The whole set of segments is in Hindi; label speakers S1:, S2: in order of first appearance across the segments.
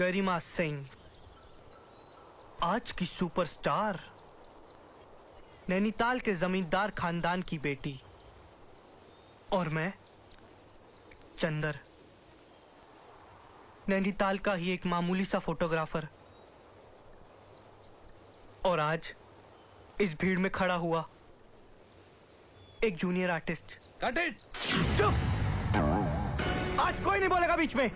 S1: गरिमा सिंह आज की सुपरस्टार, नैनीताल के जमींदार खानदान की बेटी, और मैं चंदर, नैनीताल का ही एक मामूली सा फोटोग्राफर। और आज इस भीड़ में खड़ा हुआ एक जूनियर आर्टिस्ट।
S2: Cut it!
S1: चुप! आज कोई नहीं बोलेगा बीच में।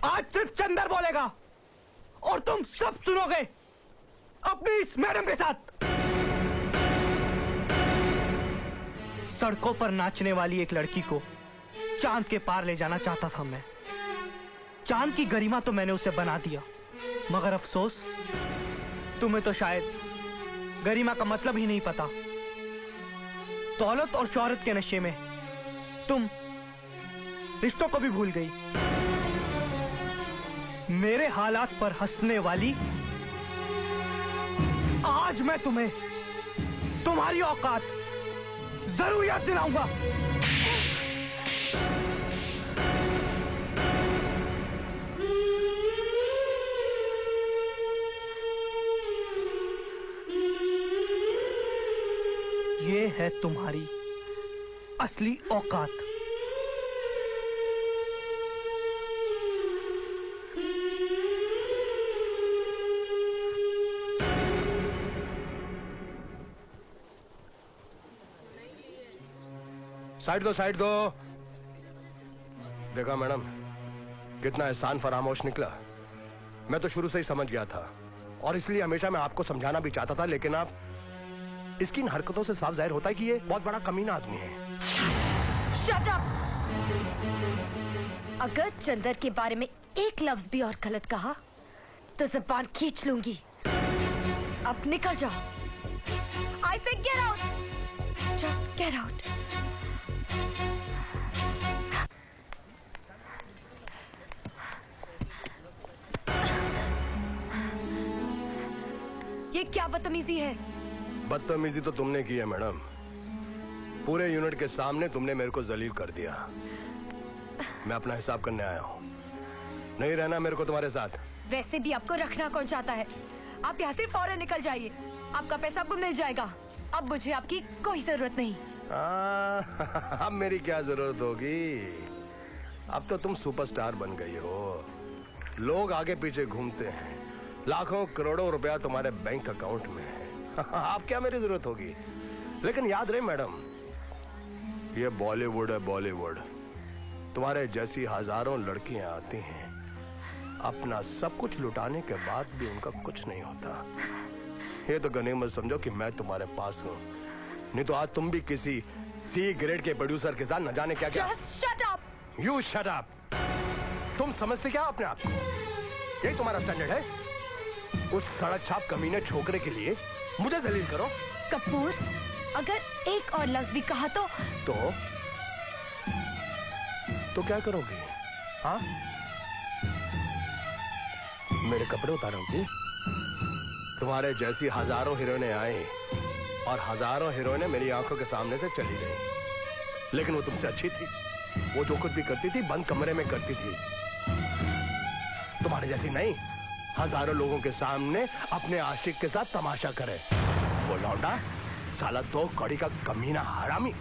S1: आज सिर्फ चंदर बोलेगा और तुम सब सुनोगे अपनी इस मैडम के साथ। सड़कों पर नाचने वाली एक लड़की को चांद के पार ले जाना चाहता था मैं। चांद की गरिमा तो मैंने उसे बना दिया, मगर अफसोस तुम्हें तो शायद गरिमा का मतलब ही नहीं पता। दौलत और शोहरत के नशे में तुम रिश्तों को भी भूल गई। मेरे हालात पर हंसने वाली, आज मैं तुम्हें तुम्हारी औकात जरूर याद दिलाऊंगा। ये है तुम्हारी असली औकात।
S2: साइड दो, साइड दो। देखा मैडम, कितना एहसान फरामोश निकला। मैं तो शुरू से ही समझ गया था और इसलिए हमेशा मैं आपको समझाना भी चाहता था, लेकिन आप इसकी इन हरकतों से साफ जाहिर होता है कि ये बहुत बड़ा कमीना आदमी है।
S3: Shut up! अगर चंदर के बारे में एक लफ्ज भी और गलत कहा तो ज़बान खींच लूंगी। अब निकल जाओ। I say get out! Just get out! ये क्या बदतमीजी है?
S2: बदतमीजी तो तुमने की है मैडम। पूरे यूनिट के सामने तुमने मेरे को जलील कर दिया। मैं अपना हिसाब करने आया हूँ। नहीं रहना मेरे को तुम्हारे साथ।
S3: वैसे भी आपको रखना कौन चाहता है? आप यहाँ से फौरन निकल जाइए। आपका पैसा आपको मिल जाएगा। अब मुझे आपकी कोई जरूरत नहीं।
S2: अब मेरी क्या जरूरत होगी? अब तो तुम सुपरस्टार बन गई हो। लोग आगे पीछे घूमते हैं, लाखों करोड़ों रुपया तुम्हारे बैंक अकाउंट में है। आप क्या मेरी जरूरत होगी? लेकिन याद रहे मैडम, ये बॉलीवुड है, बॉलीवुड। तुम्हारे जैसी हजारों लड़कियां आती हैं, अपना सब कुछ लुटाने के बाद भी उनका कुछ नहीं होता। ये तो गनीमत समझो कि मैं तुम्हारे पास हूँ, नहीं तो आज तुम भी किसी सी ग्रेड के प्रोड्यूसर के साथ न जाने क्या क्या।
S3: Just shut up!
S2: You shut up! तुम समझते क्या अपने आप को? यही तुम्हारा स्टैंडर्ड है? उस सड़क छाप कमीने छोकरे के लिए मुझे जलील करो।
S3: कपूर, अगर एक और लफ्ज भी कहा तो
S2: क्या करोगी? हाँ, मेरे कपड़े उतारोगी? तुम्हारे जैसी हजारों हीरोइनें आई और हजारों हीरोइनें मेरी आंखों के सामने से चली गई, लेकिन वो तुमसे अच्छी थी। वो जो कुछ भी करती थी बंद कमरे में करती थी। तुम्हारे जैसी नहीं, हजारों लोगों के सामने अपने आशिक के साथ तमाशा करे। वो लौंडा साला 2 कौड़ी का कमीना हरामी।